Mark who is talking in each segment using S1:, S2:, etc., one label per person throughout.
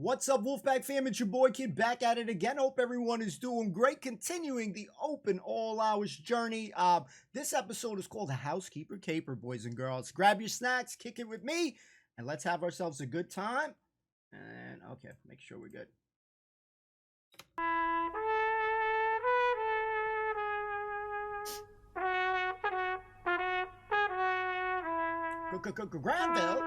S1: What's up, Wolfpack fam? It's your boy Kid back at it again. Hope everyone is doing great. Continuing the open all hours journey. This episode is called Housekeeper Caper, boys and girls. Grab your snacks, kick it with me, and let's have ourselves a good time. And okay, make sure we're good. Granville.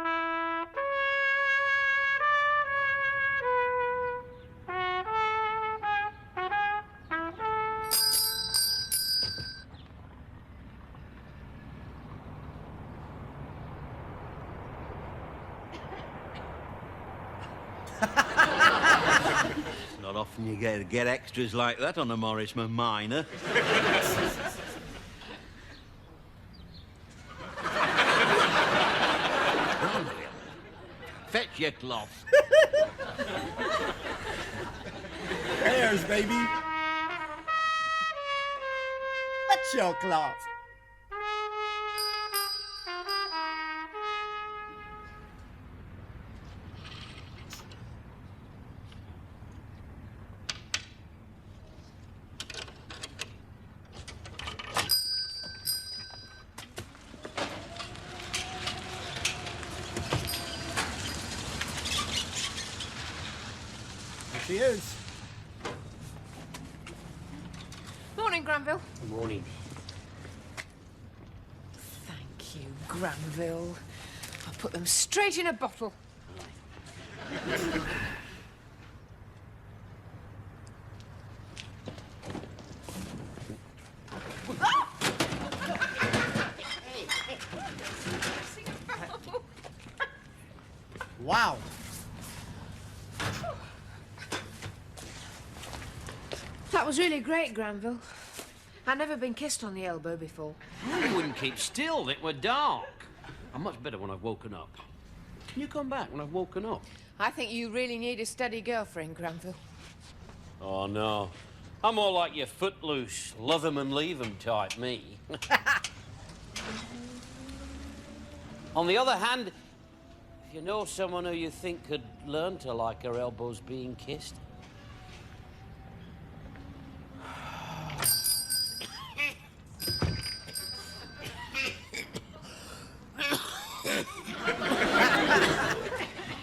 S2: Not often you get extras like that on a Morrisman minor. Fetch your cloth.
S1: There's, baby. Fetch your cloth. She is.
S3: Morning, Granville.
S4: Good morning.
S3: Thank you, Granville. I'll put them straight in a bottle.
S1: Wow.
S3: That was really great, Granville. I've never been kissed on the elbow before.
S4: You wouldn't keep still. It were dark. I'm much better when I've woken up. Can you come back when I've woken up?
S3: I think you really need a steady girlfriend, Granville.
S4: Oh, no. I'm more like your footloose, love 'em and leave 'em type, me. On the other hand, if you know someone who you think could learn to like her elbows being kissed,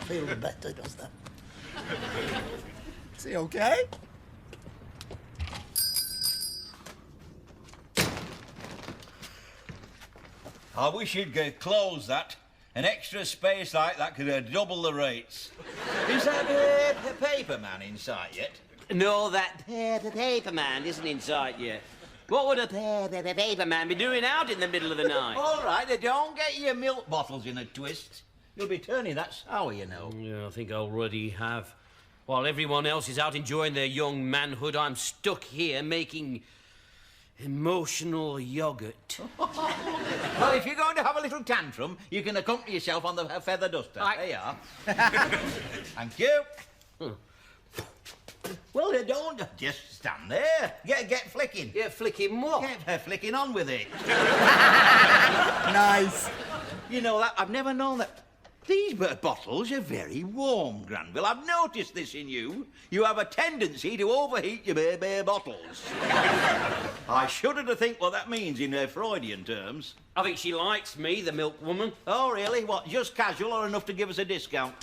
S5: feel better, does that?
S1: Is he okay?
S2: I wish you'd close that. An extra space like that could double the rates. Is that a paper man in sight yet?
S4: no, that paper man isn't in sight yet. What would a paper man be doing out in the middle of the night?
S2: All right, don't get your milk bottles in a twist. You'll be turning that sour, you know.
S4: Yeah, I think I already have. While everyone else is out enjoying their young manhood, I'm stuck here making emotional yogurt.
S2: Well, if you're going to have a little tantrum, you can accompany yourself on the feather duster. There you are. Thank you. Well, you don't just stand there. Get flicking.
S4: Yeah, flicking what?
S2: Get flicking on with it.
S1: Nice.
S2: You know that I've never known that. These bottles are very warm, Granville. I've noticed this in you. You have a tendency to overheat your bare bottles. I shudder to think what that means in Freudian terms.
S4: I think she likes me, the milk woman.
S2: Oh, really? What, just casual or enough to give us a discount?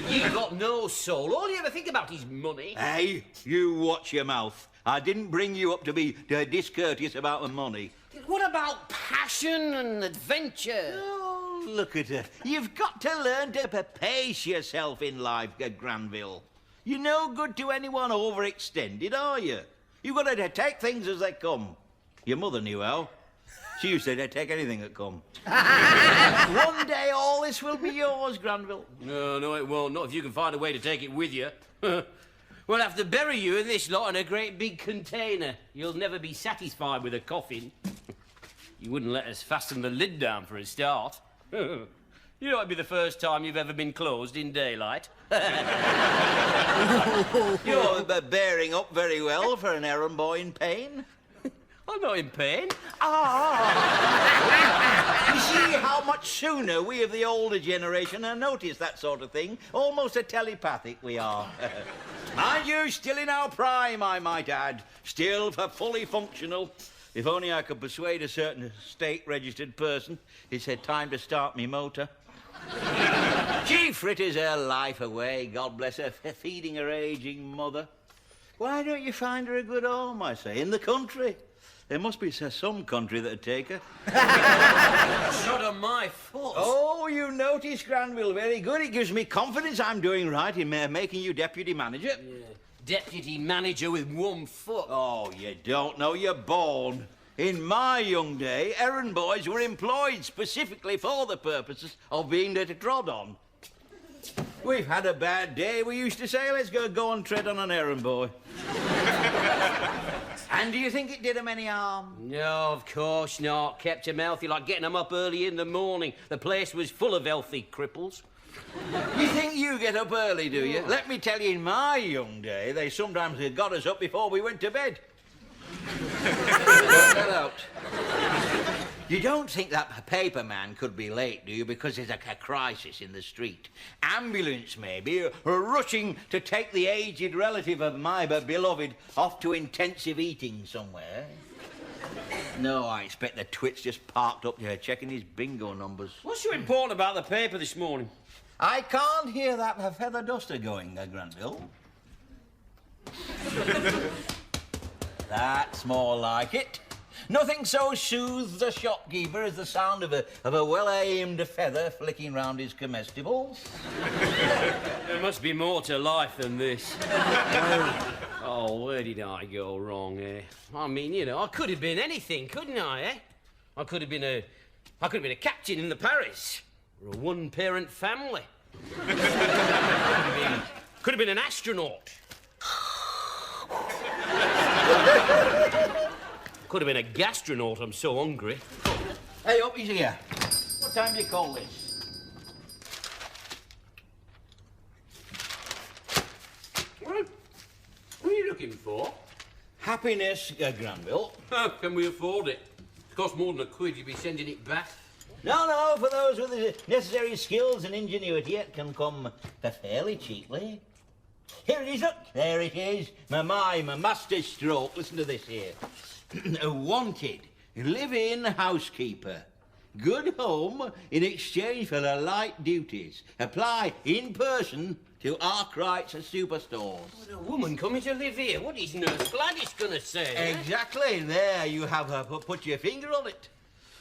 S4: You've got no soul. All you ever think about is money.
S2: Hey, you watch your mouth. I didn't bring you up to be discourteous about the money.
S4: What about passion and adventure?
S2: Oh, look at her. You've got to learn to pace yourself in life, Granville. You're no good to anyone overextended, are you? You've got to take things as they come. Your mother knew how. She used to take anything that come. One day all this will be yours, Granville.
S4: No, it won't. Not if you can find a way to take it with you. We'll have to bury you in this lot in a great big container. You'll never be satisfied with a coffin. You wouldn't let us fasten the lid down for a start. You know it'd be the first time you've ever been closed in daylight.
S2: You're bearing up very well for an errand boy in pain.
S4: I'm not in pain.
S2: You see how much sooner we of the older generation notice that sort of thing? Almost a telepathic we are. Mind you, still in our prime, I might add. Still fully functional. If only I could persuade a certain state-registered person it's time to start me motor. She fritters her life away, God bless her, feeding her ageing mother. Why don't you find her a good home, I say, in the country? There must be some country that'd take her.
S4: Shot on my foot.
S2: Oh, you notice, Granville. Very good. It gives me confidence I'm doing right in making you deputy manager.
S4: Yeah. Deputy manager with 1 foot.
S2: Oh, you don't know you're born. In my young day, errand boys were employed specifically for the purposes of being trod on. We've had a bad day, we used to say. Let's go and tread on an errand boy. And do you think it did him any harm?
S4: No, of course not. Kept him healthy, like getting him up early in the morning. The place was full of healthy cripples.
S2: You think you get up early, do you? Let me tell you, in my young day, they sometimes got us up before we went to bed. Work that out. You don't think that paper man could be late, do you? Because there's a crisis in the street. Ambulance, maybe, rushing to take the aged relative of my beloved off to intensive eating somewhere. No, I expect the twit's just parked up here checking his bingo numbers.
S4: What's so important about the paper this morning?
S2: I can't hear that feather duster going, Granville. That's more like it. Nothing so soothes a shopkeeper as the sound of a well-aimed feather flicking round his comestibles.
S4: There must be more to life than this. Oh, where did I go wrong, eh? I mean, you know, I could have been anything, couldn't I, eh? I could have been a captain in the Paris, or a one-parent family. Could have been an astronaut. Could have been a gastronaut, I'm so hungry.
S2: Hey, up, he's here. What time do you call this?
S4: What are you looking for?
S2: Happiness, Granville.
S4: Can we afford it? It costs more than £1, you'd be sending it back.
S2: No, for those with the necessary skills and ingenuity, it can come fairly cheaply. Here it is, look. There it is. My master stroke. Listen to this here. Wanted, live-in housekeeper. Good home in exchange for the light duties. Apply in person to Arkwright's superstores.
S4: What, a woman coming to live here? What is Nurse Gladys gonna say?
S2: Exactly. There you have put your finger on it.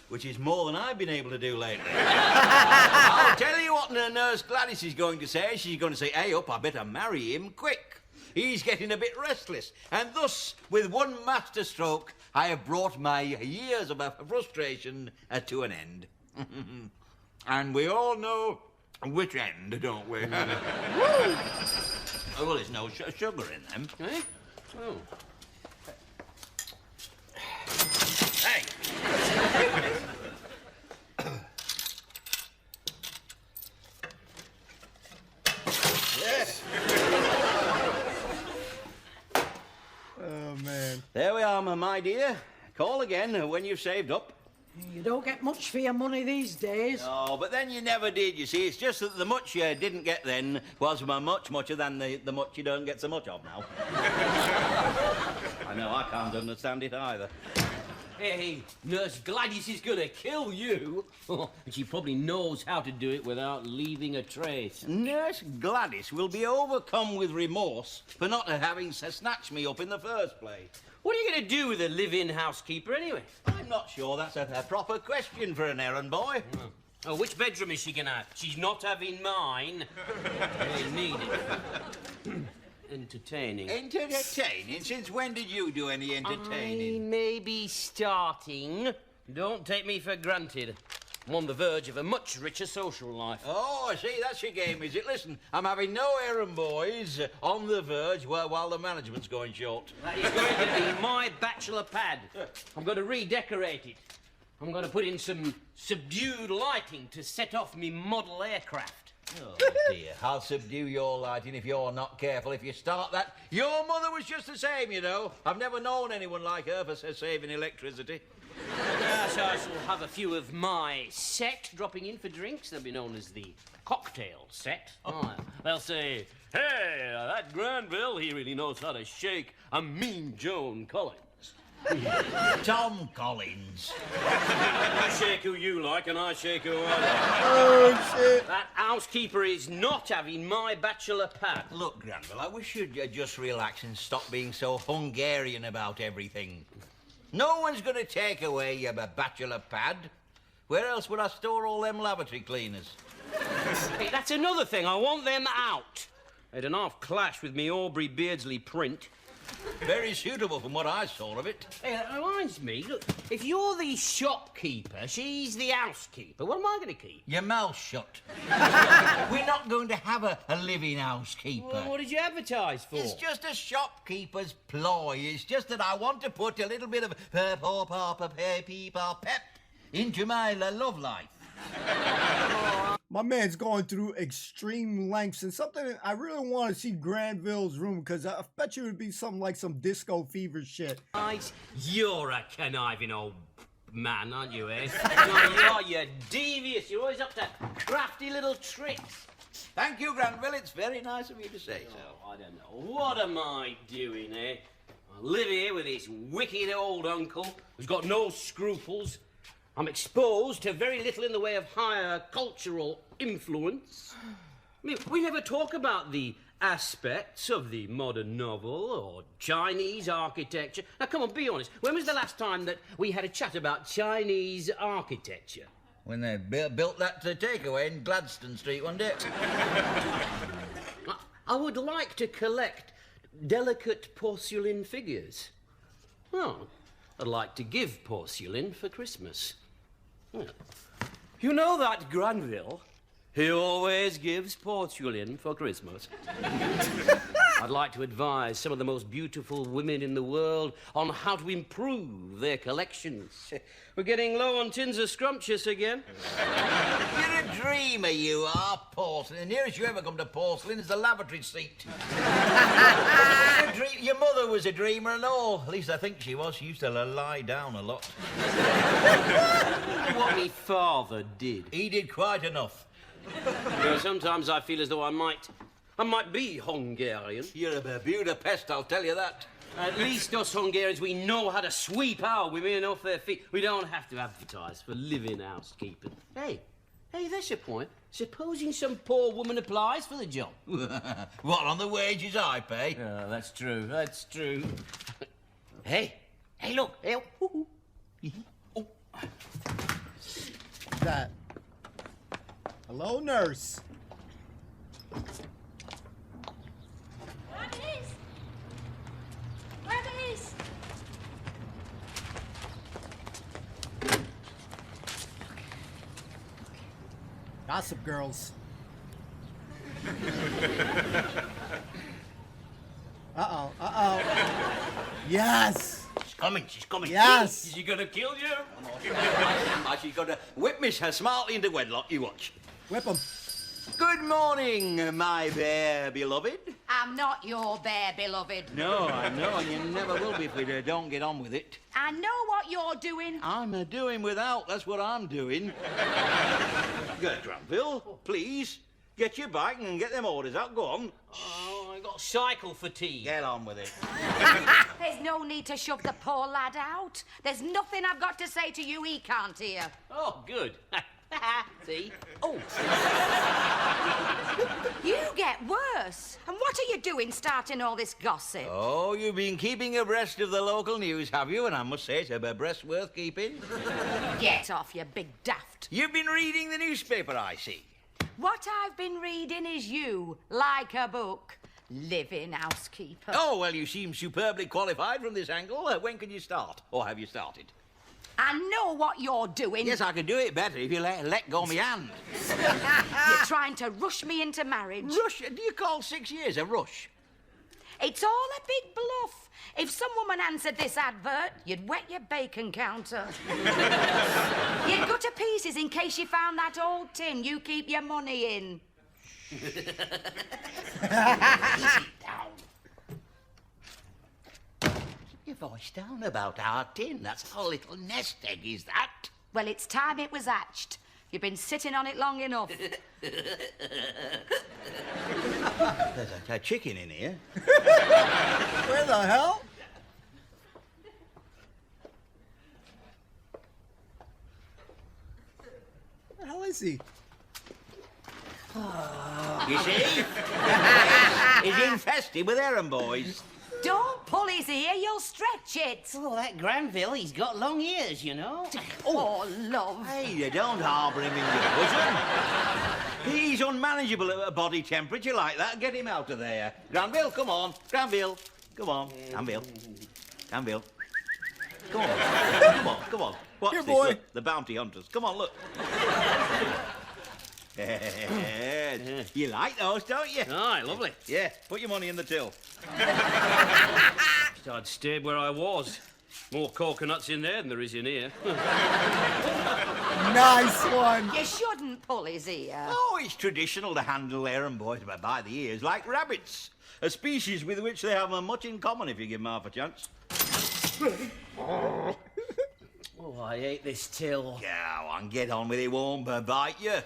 S2: Which is more than I've been able to do lately. I'll tell you what Nurse Gladys is going to say. She's going to say, hey, up, I better marry him quick. He's getting a bit restless. And thus, with one master stroke, I have brought my years of frustration to an end. And we all know which end, don't we? Oh, well, there's no sugar in them.
S4: Eh? Oh.
S2: Hey! Yes.
S1: Oh, man.
S2: There we are, my dear. Call again when you've saved up.
S5: You don't get much for your money these days.
S2: Oh, but then you never did, you see. It's just that the much you didn't get then was mucher than the much you don't get so much of now. I know, I can't understand it either.
S4: Hey, Nurse Gladys is gonna kill you. And she probably knows how to do it without leaving a trace.
S2: Nurse Gladys will be overcome with remorse for not having snatched me up in the first place.
S4: What are you gonna do with a live-in housekeeper, anyway?
S2: I'm not sure that's a proper question for an errand boy.
S4: Oh, which bedroom is she gonna have? She's not having mine. I need it. Entertaining.
S2: Entertaining? Since when did you do any
S4: I
S2: entertaining?
S4: may be starting. Don't take me for granted. I'm on the verge of a much richer social life.
S2: Oh, I see, that's your game, is it? Listen, I'm having no errand boys on the verge while the management's going short.
S4: That is going to be my bachelor pad. I'm going to redecorate it. I'm going to put in some subdued lighting to set off me model aircraft.
S2: Oh, dear. I'll subdue your lighting if you're not careful. If you start that... Your mother was just the same, you know. I've never known anyone like her for saving electricity.
S4: Yes, I shall have a few of my set dropping in for drinks. They'll be known as the cocktail set. Oh, they'll say, hey, that Granville, he really knows how to shake a mean Joan Collins.
S2: Tom Collins.
S4: You shake who you like and I shake who I like.
S1: Oh, shit.
S4: That housekeeper is not having my bachelor pad.
S2: Look, Granville, I wish you'd just relax and stop being so Hungarian about everything. No one's going to take away your bachelor pad. Where else would I store all them lavatory cleaners?
S4: Hey, that's another thing. I want them out. They had an half clash with me Aubrey Beardsley print.
S2: Very suitable from what I saw of it.
S4: Hey, that reminds me, look, if you're the shopkeeper, she's the housekeeper, what am I going to keep?
S2: Your mouth shut. We're not going to have a living housekeeper.
S4: Well, what did you advertise for?
S2: It's just a shopkeeper's ploy. It's just that I want to put a little bit of pep into my love life.
S1: My man's going through extreme lengths and something. I really want to see Granville's room because I bet you it would be something like some disco fever shit.
S4: You're a conniving old man, aren't you, eh? You're devious. You're always up to crafty little tricks.
S2: Thank you, Granville. It's very nice of you to say so.
S4: Oh, I don't know. What am I doing, eh? I live here with this wicked old uncle who's got no scruples. I'm exposed to very little in the way of higher cultural influence. I mean, we never talk about the aspects of the modern novel or Chinese architecture. Now, come on, be honest. When was the last time that we had a chat about Chinese architecture?
S2: When they built that takeaway in Gladstone Street one day.
S4: I would like to collect delicate porcelain figures. Oh, I'd like to give porcelain for Christmas. Well, you know that Granville? He always gives porcelain for Christmas. I'd like to advise some of the most beautiful women in the world on how to improve their collections. We're getting low on tins of scrumptious again.
S2: You're a dreamer, you are, porcelain. The nearest you ever come to porcelain is the lavatory seat. Your mother was a dreamer and all. At least I think she was. She used to lie down a lot.
S4: What me father did.
S2: He did quite enough.
S4: You know, sometimes I feel as though I might be Hungarian.
S2: You're a Budapest, I'll tell you that.
S4: At least us Hungarians, we know how to sweep our women off their feet. We don't have to advertise for living housekeeping. Hey, that's your point. Supposing some poor woman applies for the job.
S2: What, on the wages I pay?
S4: Oh, that's true. Hey, look. Hey, oh.
S1: That. Hello, nurse.
S6: Gladys!
S1: Gossip girls. Uh-oh. Yes.
S2: She's coming.
S1: Yes.
S4: Is she gonna kill you?
S2: She's going to whip me smartly into wedlock, you watch.
S1: Whip him.
S2: Good morning, my bear beloved.
S6: I'm not your bear, beloved.
S2: No, I know, and you never will be if we don't get on with it.
S6: I know what you're doing.
S2: I'm doing without, that's what I'm doing. Good, Granville, please. Get your bike and get them orders out, go on.
S4: Oh, I got cycle fatigue.
S2: Get on with it.
S6: There's no need to shove the poor lad out. There's nothing I've got to say to you he can't hear.
S4: Oh, good. See?
S6: Oh. You get worse. And what are you doing starting all this gossip?
S2: Oh, you've been keeping abreast of the local news, have you? And I must say, it's a breast worth keeping.
S6: Get off, you big daft.
S2: You've been reading the newspaper, I see.
S6: What I've been reading is you, like a book. Living housekeeper.
S2: Oh, well, you seem superbly qualified from this angle. When can you start? Or have you started?
S6: I know what you're doing.
S2: Yes, I could do it better if you let go of my hand.
S6: You're trying to rush me into marriage.
S2: Rush? Do you call 6 years a rush?
S6: It's all a big bluff. If some woman answered this advert, you'd wet your bacon counter. You'd go to pieces in case you found that old tin you keep your money in.
S2: Sit down. Keep your voice down about our tin. That's our little nest egg, is that?
S6: Well, it's time it was hatched. You've been sitting on it long enough.
S2: There's a chicken in here.
S1: Where the hell? Where the hell is he?
S2: You see? He's infested with errand boys.
S6: Don't pull his ear, you'll stretch it.
S4: Oh, that Granville, he's got long ears, you know.
S6: Oh, love.
S2: Hey, you don't harbour him in your bosom. He's unmanageable at a body temperature like that. Get him out of there. Granville, come on. Granville, come on. Granville. Granville. Come on. Come on, come on. Watch
S1: Here,
S2: this,
S1: boy.
S2: look. The bounty hunters. Come on, look. You like those, don't you?
S4: Aye, lovely.
S2: Yeah, put your money in the till.
S4: I'd stayed where I was. More coconuts in there than there is in here.
S1: Nice one.
S6: You shouldn't pull his ear.
S2: Oh, it's traditional to handle errand boys by the ears, like rabbits. A species with which they have much in common if you give them half a chance.
S4: Oh, I hate this till.
S2: Go on, get on with it, won't bite you.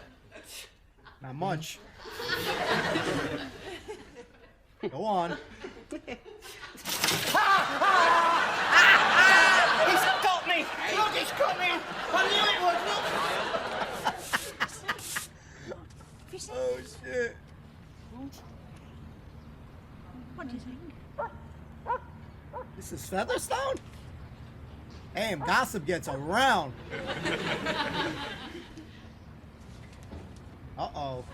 S1: Not much. Go on.
S4: He's got me! Look, he's got me! I knew it would, look!
S1: Oh, shit.
S5: What do you think?
S1: This is Featherstone? Damn, gossip gets around. Uh-oh.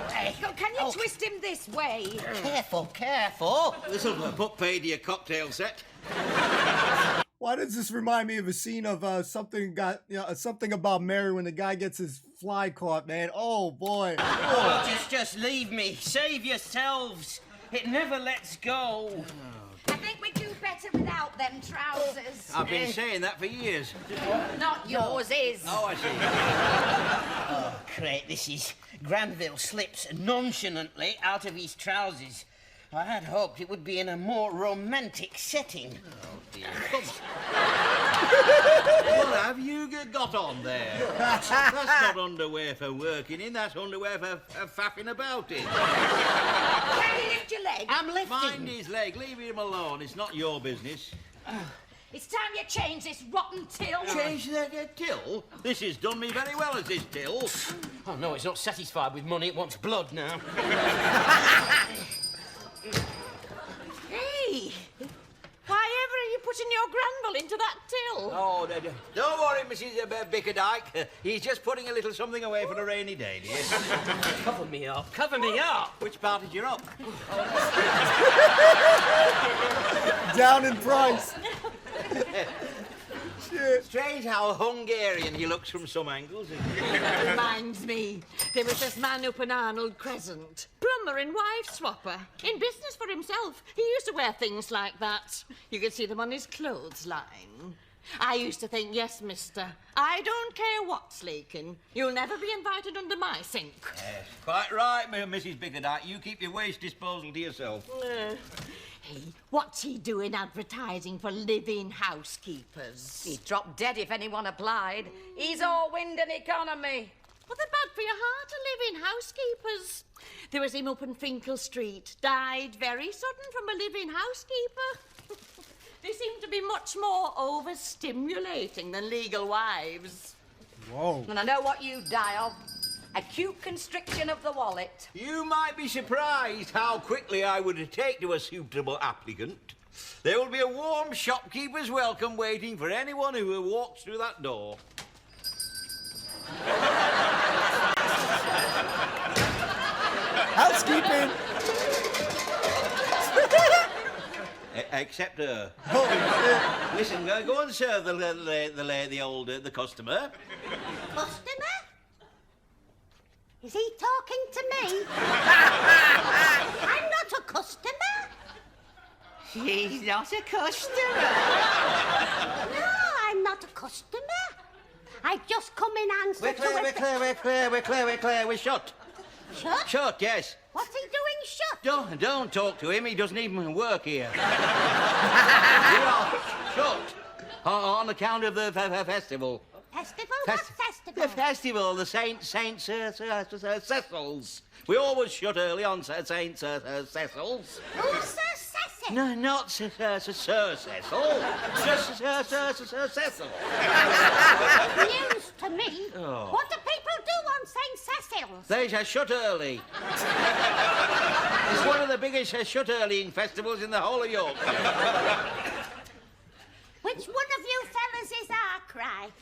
S6: Hey, can you twist him this way?
S4: Careful, careful!
S2: This'll put pay to your cocktail set.
S1: Why does this remind me of a scene of something about Mary when the guy gets his fly caught, man? Oh, boy.
S4: Oh, just leave me. Save yourselves. It never lets go.
S6: I think we do better without them trousers.
S2: I've been saying that for years.
S6: Not yours is.
S2: Oh, I see.
S4: Oh, great. This is Granville slips nonchalantly out of his trousers. I had hoped it would be in a more romantic setting.
S2: Oh, dear. What have you got on there? That's not underwear for working in. That's underwear for faffing about in.
S6: Can you lift your leg?
S4: I'm lifting.
S2: Mind his leg. Leave him alone. It's not your business.
S6: It's time you change this rotten till.
S2: Change the till? This has done me very well as this till.
S4: Oh, no, it's not satisfied with money. It wants blood now.
S5: Hey! Why ever are you putting your Granville into that till?
S2: Oh, don't worry, Mrs. Bickerdike. He's just putting a little something away for a rainy day, dear.
S4: Cover me up. Cover me up.
S2: Which part is you up?
S1: Down in price. Shit.
S2: Strange how Hungarian he looks from some angles.
S5: Reminds me, there was this man up in Arnold Crescent, plumber and wife swapper, in business for himself. He used to wear things like that. You could see them on his clothesline. I used to think, yes, mister, I don't care what's leaking. You'll never be invited under my sink.
S2: Yes, quite right, Mrs. Bickerdike. You keep your waste disposal to yourself.
S5: Hey, what's he doing advertising for live-in housekeepers?
S6: He'd drop dead if anyone applied. He's all wind and economy.
S5: Well, they're bad for your heart to live-in housekeepers. There was him up in Finkel Street, died very sudden from a live-in housekeeper. They seem to be much more overstimulating than legal wives.
S1: Whoa.
S6: And I know what you die of. Acute constriction of the wallet.
S2: You might be surprised how quickly I would take to a suitable applicant. There will be a warm shopkeeper's welcome waiting for anyone who walks through that door.
S1: Housekeeping.
S2: Except her.
S1: Holy shit.
S2: Listen, go and serve the customer.
S7: Customer? Is he talking to me? I'm not a customer.
S4: She's not a customer.
S7: No, I'm not a customer. I've just come in answer
S2: We're clear, we're shut.
S7: Shut?
S2: Shut, yes.
S7: What's he doing shut?
S2: Don't talk to him. He doesn't even work here. We are shut on account of the festival.
S7: Festival? What festival?
S2: The festival, the Saint Cecil's. We always shut early on Saint Cecil's.
S7: Who's Sir Cecil?
S2: No, not Sir Cecil. Sir Cecil.
S7: News to me.
S2: Oh.
S7: What do people do on St. Cecil's?
S2: They shut early. It's one of the biggest shut early festivals in the whole of Yorkshire.
S7: Which one of you fellas is Arkwright?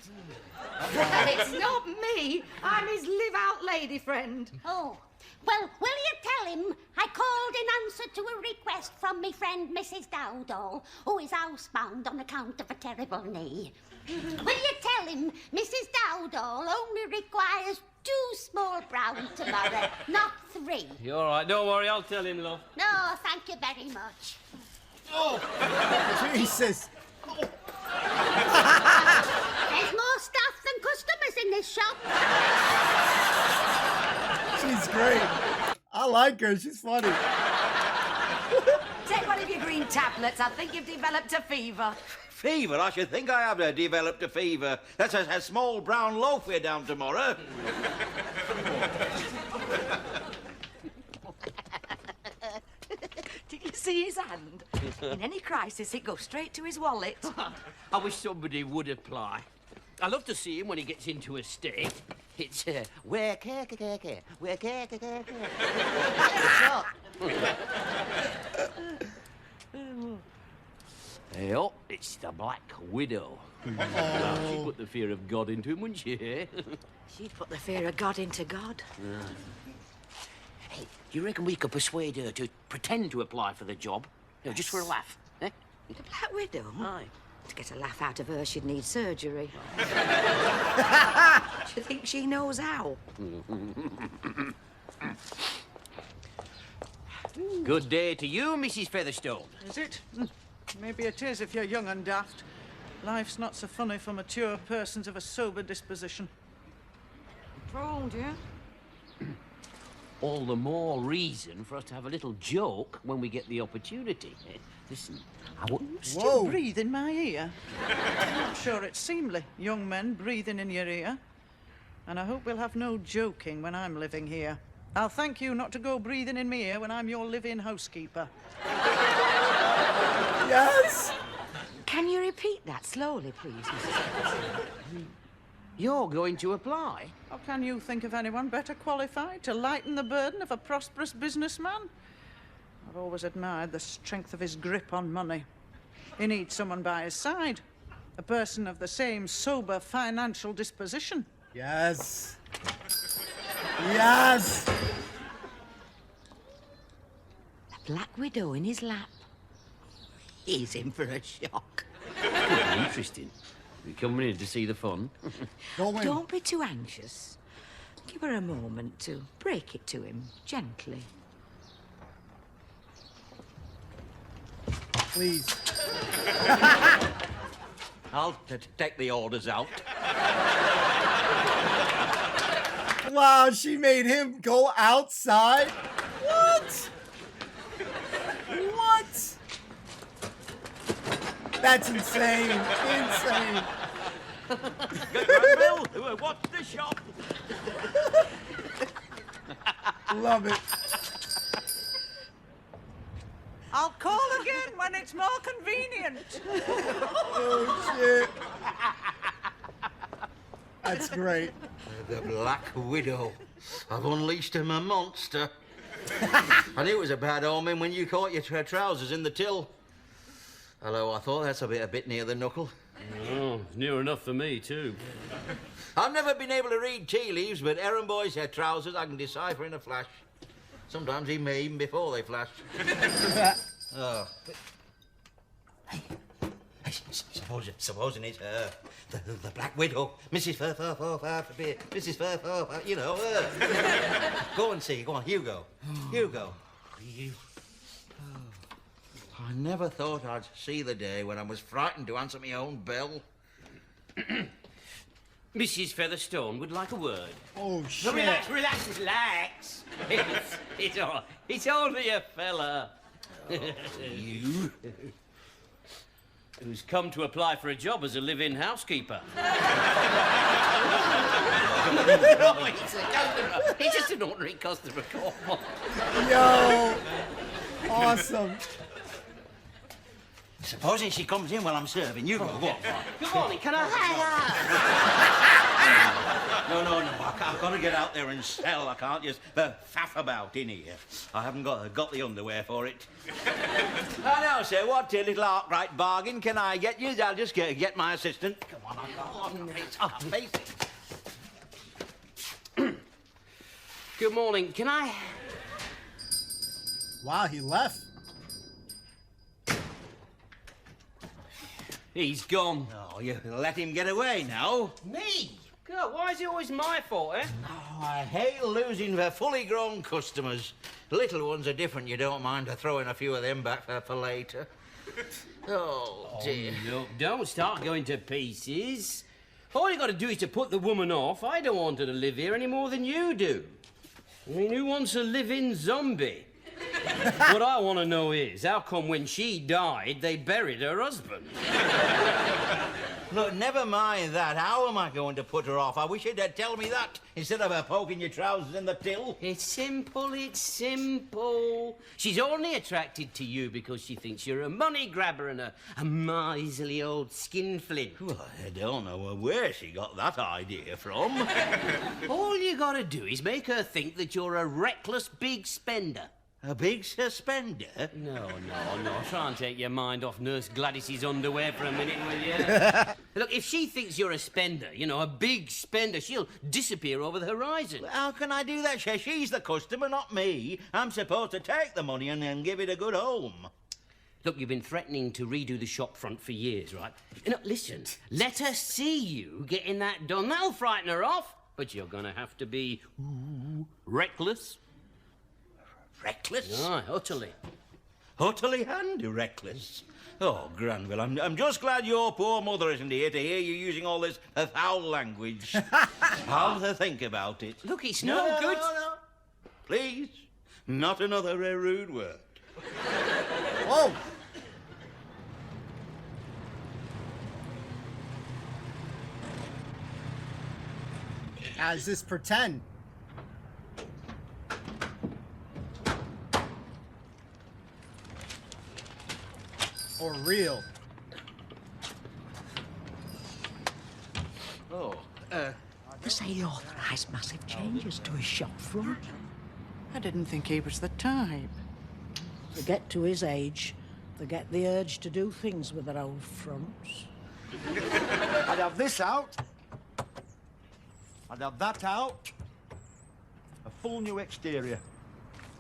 S6: It's not me. I'm his live-out lady friend.
S7: Oh. Well, will you tell him I called in answer to a request from me friend Mrs. Dowdall, who is housebound on account of a terrible knee? Will you tell him Mrs. Dowdall only requires 2 small brown tomorrow, not 3?
S4: You're all right. Don't worry. I'll tell him, love.
S7: No, thank you very much.
S1: Oh, Jesus.
S7: There's more staff than customers in this shop.
S1: She's great. I like her. She's funny.
S6: Take one of your green tablets. I think you've developed a fever.
S2: Fever? I should think I have developed a fever. That's a small brown loaf we're down tomorrow.
S6: Did you see his hand? In any crisis, it goes straight to his wallet.
S4: I wish somebody would apply. I love to see him when he gets into a state. It's, where care, where care. Hey, oh, it's the Black Widow. She put the fear of God into him, wouldn't she?
S6: She'd put the fear of God into God.
S4: Hey, do you reckon we could persuade her to pretend to apply for the job? You know, just for a laugh, eh?
S6: The Black Widow?
S4: Aye.
S6: To get a laugh out of her, she'd need surgery. Do you think she knows how?
S4: Good day to you, Mrs. Featherstone.
S8: Is it? Maybe it is if you're young and daft. Life's not so funny for mature persons of a sober disposition.
S6: Told you.
S4: All the more reason for us to have a little joke when we get the opportunity. Listen, I wouldn't...
S8: Still breathe in my ear. I'm not sure it's seemly, young men breathing in your ear. And I hope we'll have no joking when I'm living here. I'll thank you not to go breathing in my ear when I'm your live-in housekeeper.
S1: Yes.
S6: Can you repeat that slowly, please, Mrs.
S4: You're going to apply?
S8: Or can you think of anyone better qualified to lighten the burden of a prosperous businessman? I've always admired the strength of his grip on money. He needs someone by his side, a person of the same sober financial disposition.
S1: Yes. Yes.
S6: The Black Widow in his lap. He's in for a shock.
S4: Interesting. We're coming in to see the fun.
S6: Don't be too anxious. Give her a moment to break it to him gently.
S1: Please.
S2: I'll take the orders out.
S1: Wow, she made him go outside? What? What? That's insane. Insane.
S2: Granville, watch the shop.
S1: Love it.
S8: I'll call again when it's more convenient.
S1: Oh, shit. That's great.
S2: The Black Widow. I've unleashed him a monster. I knew it was a bad omen when you caught your trousers in the till. Hello, I thought that's a bit near the knuckle.
S4: Oh, near enough for me, too.
S2: I've never been able to read tea leaves, but errand boys' trousers I can decipher in a flash. Sometimes even before they flash. Oh. Hey, supposing it's her, the Black Widow, Mrs. Mrs. Fur, you know, her. Go and see, go on, Hugo. Hugo. I never thought I'd see the day when I was frightened to answer my own bell.
S4: Mrs. Featherstone would like a word.
S1: Oh,
S4: No,
S1: shit.
S4: relax. It's only a fella.
S2: You?
S4: Who's come to apply for a job as a live-in housekeeper. No, he's a customer. He's just an ordinary customer. Come on.
S1: Yo. Awesome.
S2: Supposing she comes in while I'm serving, you go. Go on.
S4: Good morning, can I
S2: No. I've got to get out there and sell. I can't just faff about in here. I haven't got the underwear for it. I know, sir. What little Arkwright bargain can I get you? I'll just get my assistant. Come on. It's basic.
S4: Good morning, can I...
S1: Wow, he left.
S4: He's gone.
S2: Oh, you let him get away now.
S4: Me? God, why is it always my fault, eh?
S2: Oh, I hate losing the fully grown customers. The little ones are different. You don't mind throwing a few of them back for later. Oh, dear.
S4: Look, don't start going to pieces. All you got to do is to put the woman off. I don't want her to live here any more than you do. I mean, who wants a live-in zombie? What I want to know is, how come when she died, they buried her husband?
S2: Look, never mind that. How am I going to put her off? I wish you'd tell me that instead of poking your trousers in the till.
S4: It's simple. She's only attracted to you because she thinks you're a money grabber and a miserly old skinflint.
S2: Well, I don't know where she got that idea from.
S4: All you gotta do is make her think that you're a reckless big spender.
S2: A big suspender?
S4: No. Try and take your mind off Nurse Gladys's underwear for a minute, will you? Look, if she thinks you're a spender, a big spender, she'll disappear over the horizon.
S2: How can I do that? She's the customer, not me. I'm supposed to take the money and then give it a good home.
S4: Look, you've been threatening to redo the shop front for years, right? Listen, let her see you getting that done. That'll frighten her off. But you're gonna have to be reckless.
S2: Reckless?
S4: Aye, utterly.
S2: Utterly and reckless. Oh, Granville, I'm just glad your poor mother isn't here to hear you using all this foul language. I'll think about it.
S4: Look, it's no good.
S2: No. Please, not another rude word.
S1: Whoa. Is this pretend? Or real?
S2: Oh,
S9: To say he authorised massive changes to his shop front.
S8: I didn't think he was the type.
S9: They get to his age, they get the urge to do things with their old fronts.
S10: I'd have this out. I'd have that out. A full new exterior.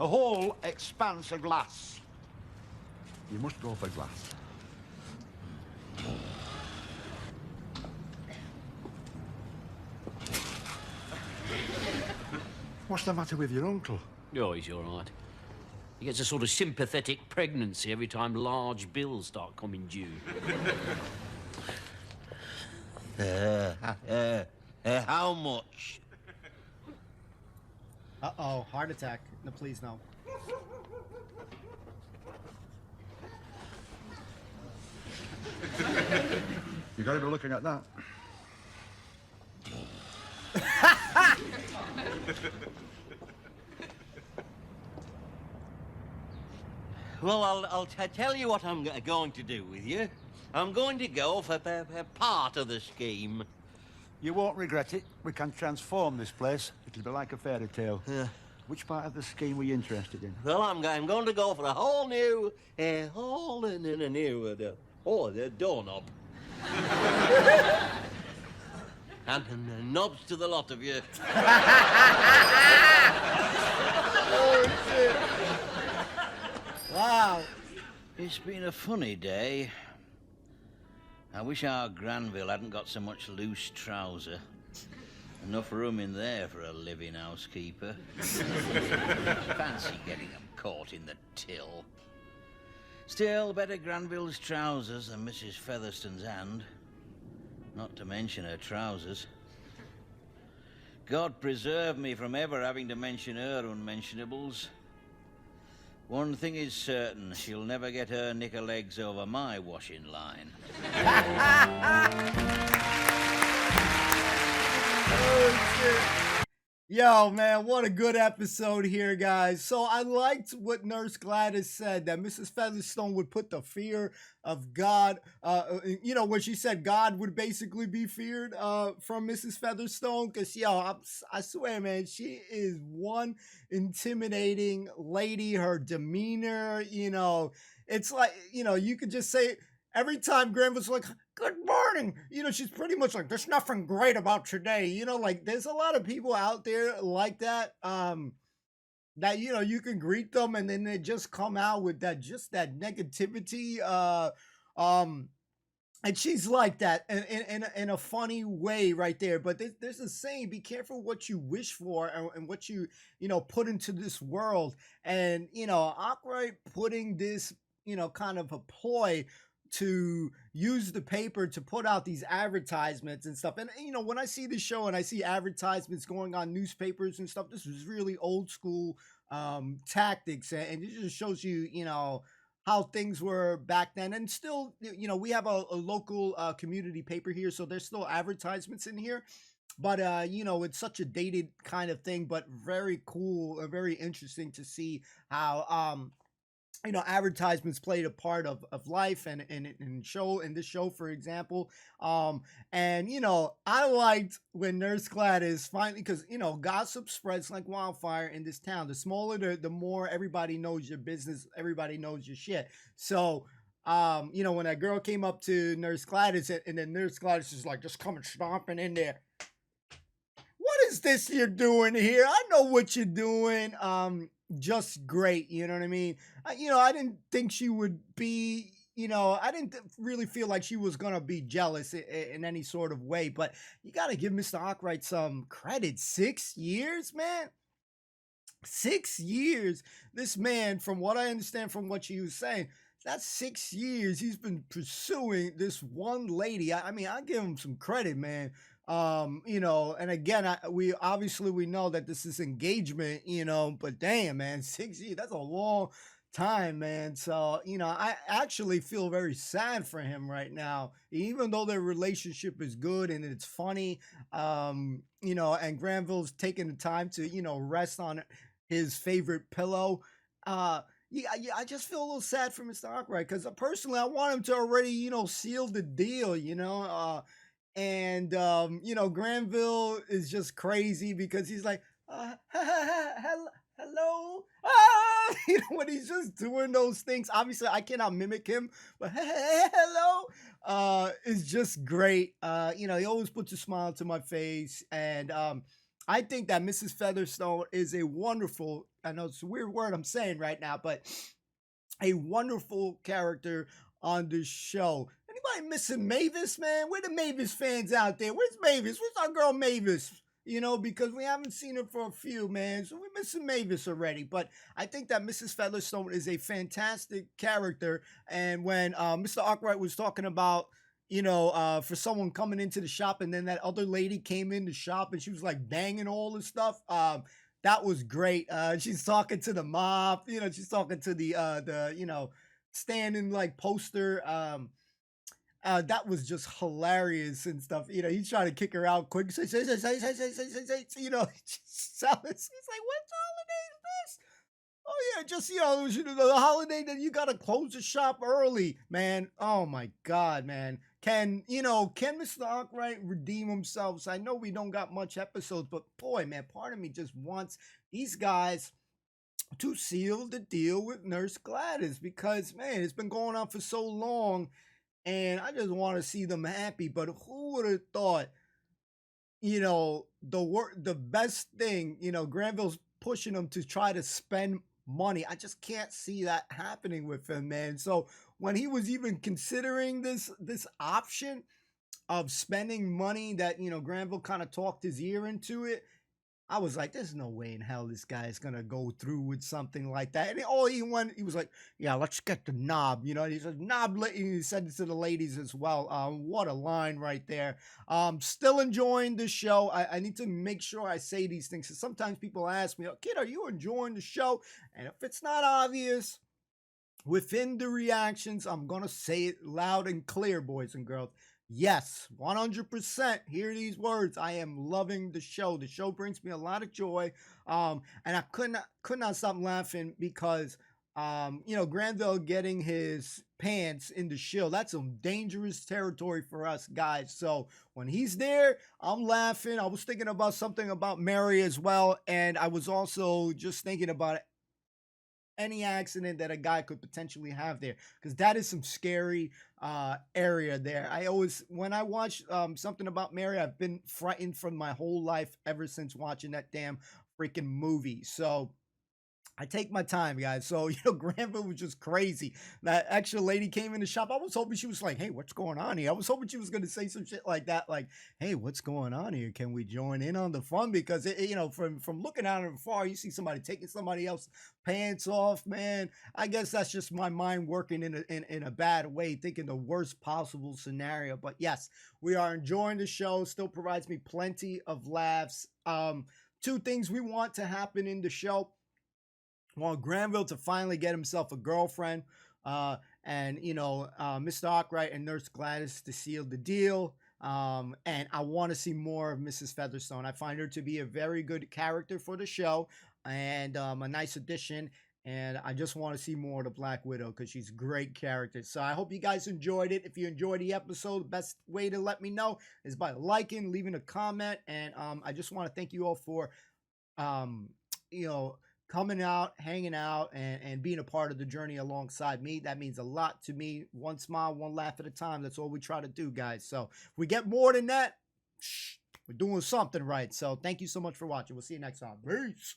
S10: A whole expanse of glass. You must go for glass. What's the matter with your uncle?
S4: Oh, he's all right. He gets a sort of sympathetic pregnancy every time large bills start coming due.
S2: How much?
S1: Uh-oh, heart attack. No, please, no.
S10: You gotta be looking at that.
S2: Well, I'll tell you what I'm going to do with you. I'm going to go for part of the scheme.
S10: You won't regret it. We can transform this place. It'll be like a fairy tale. Which part of the scheme were you interested in?
S2: Well, I'm going to go for a whole new, the doorknob. and knobs to the lot of you.
S1: Oh, shit. Wow.
S2: It's been a funny day. I wish our Granville hadn't got so much loose trouser. Enough room in there for a living housekeeper. Fancy getting them caught in the till. Still, better Granville's trousers than Mrs. Featherstone's hand. Not to mention her trousers. God preserve me from ever having to mention her unmentionables. One thing is certain, she'll never get her knicker legs over my washing line.
S1: Oh, shit. Yo, man, what a good episode here, guys. So I liked what Nurse Gladys said, that Mrs. Featherstone would put the fear of God, when she said God would basically be feared from Mrs. Featherstone. Because, I swear, man, she is one intimidating lady. Her demeanor, it's like, you could just say every time Granville's like, good morning, she's pretty much like, there's nothing great about today. Like there's a lot of people out there like that, that, you can greet them and then they just come out with that negativity. And she's like that in a funny way right there. But there's a saying, be careful what you wish for and what you, put into this world. And, Arkwright putting this, kind of a ploy to use the paper to put out these advertisements and stuff. And, when I see this show and I see advertisements going on newspapers and stuff, this was really old school tactics. And it just shows you, how things were back then. And still, we have a local community paper here, so there's still advertisements in here. But, it's such a dated kind of thing, but very cool, very interesting to see how, advertisements played a part of life and in this show, for example. And, I liked when Nurse Gladys finally, because, gossip spreads like wildfire in this town. The smaller, the more everybody knows your business, everybody knows your shit. So, when that girl came up to Nurse Gladys and then Nurse Gladys is like, just coming stomping in there. What is this you're doing here? I know what you're doing. Just great, you know what I mean? I didn't think she would be, I didn't really feel like she was gonna be jealous in any sort of way, but you gotta give Mr. Arkwright some credit. 6 years, man. 6 years. This man, from what I understand from what she was saying, that's 6 years he's been pursuing this one lady. I mean, I give him some credit, man. And again, we know that this is engagement, but damn, man, 6 years, that's a long time, man. So, I actually feel very sad for him right now, even though their relationship is good and it's funny, and Granville's taking the time to, rest on his favorite pillow. Yeah, I just feel a little sad for Mr. Arkwright because personally, I want him to already, seal the deal, And, Granville is just crazy because he's like, hello? When he's just doing those things. Obviously, I cannot mimic him, but hello? Is just great. He always puts a smile to my face. And I think that Mrs. Featherstone is a wonderful, I know it's a weird word I'm saying right now, but a wonderful character on the show. Anybody missing Mavis, man? Where the Mavis fans out there? Where's Mavis? Where's our girl Mavis? Because we haven't seen her for a few, man. So we're missing Mavis already. But I think that Mrs. Featherstone is a fantastic character. And when Mr. Arkwright was talking about, for someone coming into the shop and then that other lady came in the shop and she was like banging all this stuff. That was great. She's talking to the mob. She's talking to the standing like poster. That was just hilarious and stuff. He's trying to kick her out quick. Say, he's like, what holiday is this? Oh yeah, just the holiday that you gotta close the shop early, man. Oh my God, man. Can Mr. Arkwright redeem himself? So I know we don't got much episodes, but boy, man, part of me just wants these guys to seal the deal with Nurse Gladys because, man, it's been going on for so long. And I just want to see them happy. But who would have thought, the best thing, Granville's pushing him to try to spend money. I just can't see that happening with him, man. So when he was even considering this option of spending money that, Granville kind of talked his ear into it, I was like, there's no way in hell this guy is gonna go through with something like that. And all he was like, yeah, let's get the knob. You know, he said knob. He said it to the ladies as well. What a line right there. Still enjoying the show. I need to make sure I say these things. Because sometimes people ask me, oh, kid, are you enjoying the show? And if it's not obvious within the reactions, I'm gonna say it loud and clear, boys and girls. Yes, 100%. Hear these words. I am loving the show. The show brings me a lot of joy. And I could not stop laughing because, Granville getting his pants in the shield. That's some dangerous territory for us guys. So when he's there, I'm laughing. I was thinking about something about Mary as well. And I was also just thinking about any accident that a guy could potentially have there, because that is some scary area there. When I watch something about Mary, I've been frightened from my whole life ever since watching that damn freaking movie. So I take my time, guys. So, Granville was just crazy. That extra lady came in the shop. I was hoping she was like, hey, what's going on here? I was hoping she was going to say some shit like that. Like, hey, what's going on here? Can we join in on the fun? Because, from looking out of afar, you see somebody taking somebody else's pants off, man. I guess that's just my mind working in a bad way, thinking the worst possible scenario. But yes, we are enjoying the show. Still provides me plenty of laughs. Two things we want to happen in the show. Want Granville to finally get himself a girlfriend, and Mr. Arkwright and Nurse Gladys to seal the deal. And I want to see more of Mrs. Featherstone. I find her to be a very good character for the show, and a nice addition. And I just want to see more of the Black Widow because she's a great character. So I hope you guys enjoyed it. If you enjoyed the episode, the best way to let me know is by liking, leaving a comment, and I just want to thank you all for coming out, hanging out, and being a part of the journey alongside me. That means a lot to me. One smile, one laugh at a time. That's all we try to do, guys. So if we get more than that, we're doing something right. So thank you so much for watching. We'll see you next time. Peace.